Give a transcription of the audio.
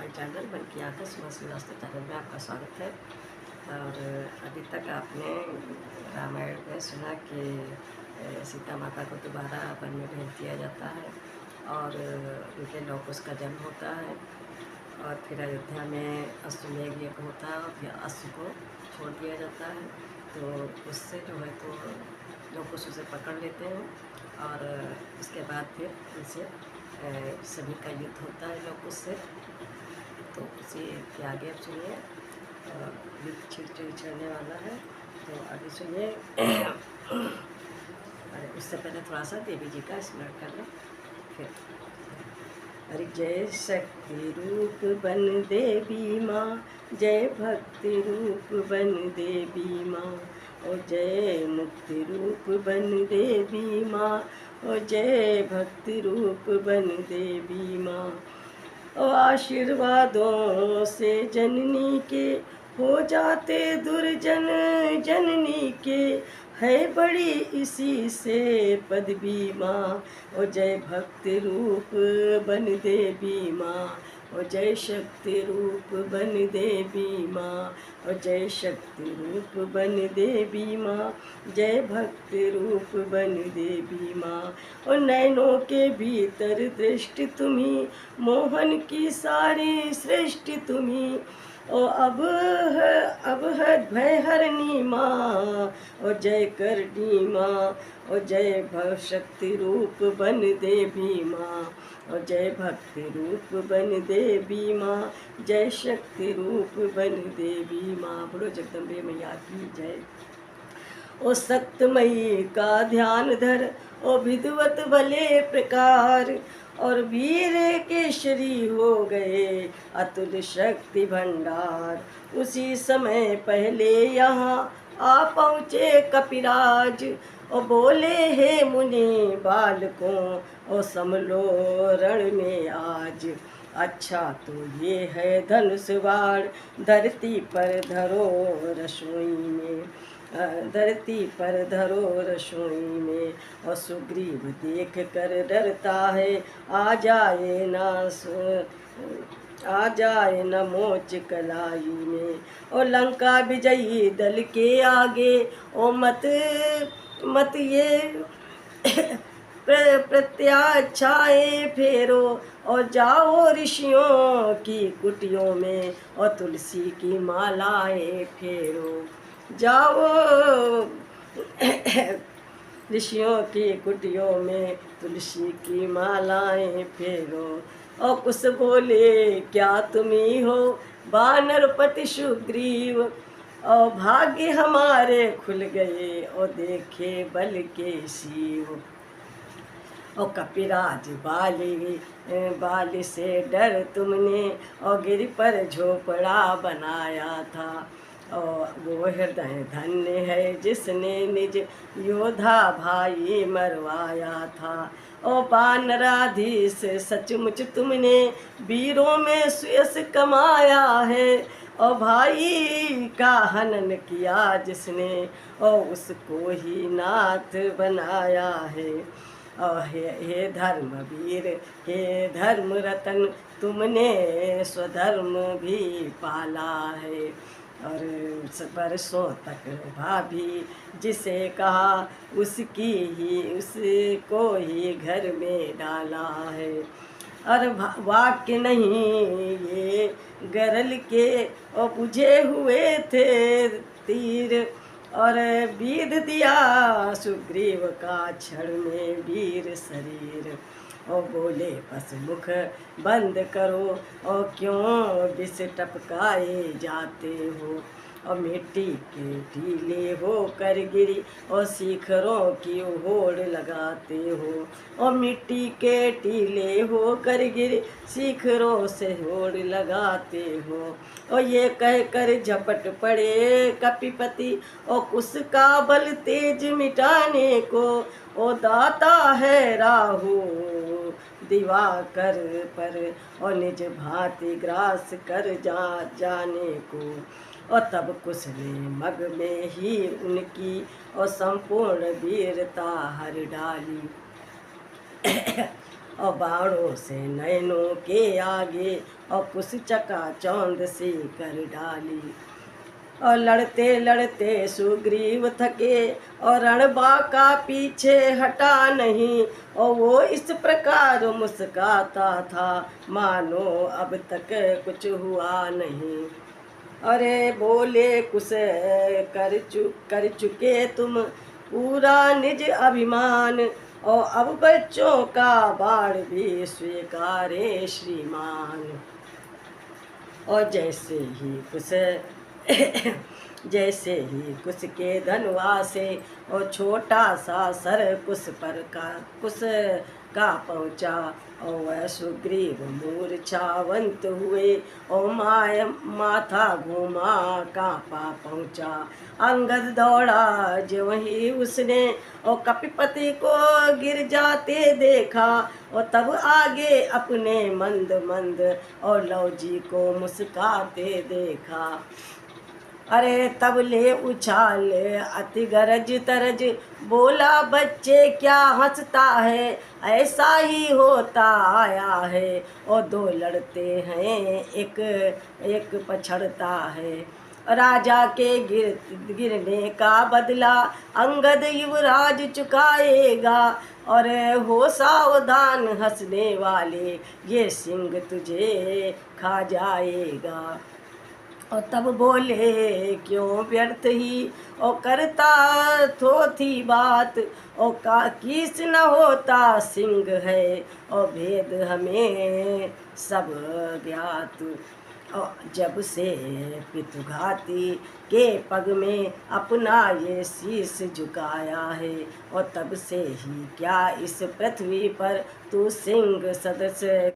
हमारे चैनल मन की आंखें सुबह सूर्यास्त चैनल में आपका स्वागत है। और अभी तक आपने रामायण में सुना कि सीता माता को दोबारा वन में भेज दिया जाता है और उनके लौ कुश का जन्म होता है और फिर अयोध्या में अश्वमेघ यज्ञ होता है और फिर अश्व को छोड़ दिया जाता है। तो उससे जो है तो लौ कुश उसे पकड़ लेते हैं और उसके बाद फिर उनसे सभी का युद्ध होता है लौ कुश से। तो उसी के आगे अब सुनिए, युद्ध छिड़ने वाला है। तो अभी सुनिए। उससे पहले थोड़ा सा देवी जी का स्मरण कर लें फिर। अरे जय शक्ति रूप बन देवी माँ, जय भक्ति रूप बन देवी माँ, ओ जय मुक्ति रूप बन देवी माँ, ओ जय भक्ति रूप बन देवी माँ। ओ आशीर्वादों से जननी के हो जाते दुर्जन जननी के, है बड़ी इसी से पदवी माँ, ओ जय भक्ति रूप बन देवी माँ, ओ जय शक्ति रूप बन देवी माँ, ओ जय शक्ति रूप बन देवी माँ, जय भक्ति रूप बन देवी माँ। और नैनों के भीतर दृष्टि तुम्ही, मोहन की सारी सृष्टि तुम्ही, ओ अब है भय हरणी माँ, ओ जय करणी माँ, ओ जय भव शक्ति रूप बन देवी माँ, ओ जय भक्ति रूप बन देवी माँ, जय शक्ति रूप बन देवी माँ। बोलो जगदम्बे मैया की जय। ओ सत्यमयी का ध्यान धर, ओ विद्वत भले प्रकार, और वीर केशरी हो गए अतुल शक्ति भंडार। उसी समय पहले यहाँ आ पहुँचे कपिराज, ओ बोले हे मुनि बालकों, ओ समलो रण में आज। अच्छा तो ये है धनुष बाण, धरती पर धरो रसोई में, धरती पर धरो रसोई में, और सुग्रीव देख कर डरता है, आ जाए न मोच कलाई में। और लंका विजयी दल के आगे, ओ मत ये प्रत्याच्छाएं फेरो, और जाओ ऋषियों की कुटियों में, और तुलसी की मालाएं फेरो। जाओ ऋषियों की कुटियों में, तुलसी की मालाएं फेरो। और कुछ बोले क्या तुम्ही हो वानरपति सुग्रीव, और भाग्य हमारे खुल गए, और देखे बल के शिव। और कपिराज बाली से डर तुमने, और गिर पर झोपड़ा बनाया था, और वो हृदय धन्य है जिसने निज योद्धा भाई मरवाया था। और वानराधीश सचमुच तुमने वीरों में सुयश कमाया है, और भाई का हनन किया जिसने, और उसको ही नाथ बनाया है। और हे धर्मवीर, हे धर्म रतन, तुमने स्वधर्म भी पाला है। और बरसों तक भाभी जिसे कहा, उसको ही घर में डाला है। और वाक्य नहीं ये गरल के, और बुझे हुए थे तीर, और बीध दिया सुग्रीव का क्षण में वीर शरीर। और बोले बस मुख बंद करो, और क्यों विष टपकाए जाते हो, और मिट्टी के टीले हो कर गिरी, और शिखरों की होड़ लगाते हो, और मिट्टी के टीले हो कर गिरी, शिखरों से होड़ लगाते हो। और ये कह कर झपट पड़े कपिपति, और उसका बल तेज मिटाने को, ओ दाता है राहु दिवाकर पर, और निज भांति ग्रास कर जाने को। और तब कुछ ने मग में ही उनकी, और संपूर्ण वीरता हर डाली। और बाणों से नैनों के आगे और कुछ चकाचौंध से कर डाली। और लड़ते लड़ते सुग्रीव थके और रणबांका पीछे हटा नहीं। और वो इस प्रकार मुस्काता था मानो अब तक कुछ हुआ नहीं। अरे बोले कुछ कर चुके तुम पूरा निज अभिमान, और अब बच्चों का बाण भी स्वीकारे श्रीमान। और जैसे ही कुश के धनुआ से और छोटा सा सर कुश का पहुँचा, और वह सुग्रीव मूर्छावंत हुए और माथा घूमा कांपा पहुँचा। अंगद दौड़ा जो वही उसने और कपिपति को गिर जाते देखा, और तब आगे अपने मंद मंद और लव जी को मुस्काते देखा। अरे तब ले उछाल अति गरज तरज बोला बच्चे क्या हंसता है, ऐसा ही होता आया है और दो लड़ते हैं एक एक पछड़ता है। राजा के गिरने का बदला अंगद युवराज चुकाएगा, और हो सावधान हंसने वाले ये सिंह तुझे खा जाएगा। और तब बोले क्यों व्यर्थ ही और करता थी बात, और का किस न होता सिंह है और भेद हमें सब ज्ञात। और जब से पितुघाती के पग में अपना ये शीश झुकाया है, और तब से ही क्या इस पृथ्वी पर तू सिंह सदस्य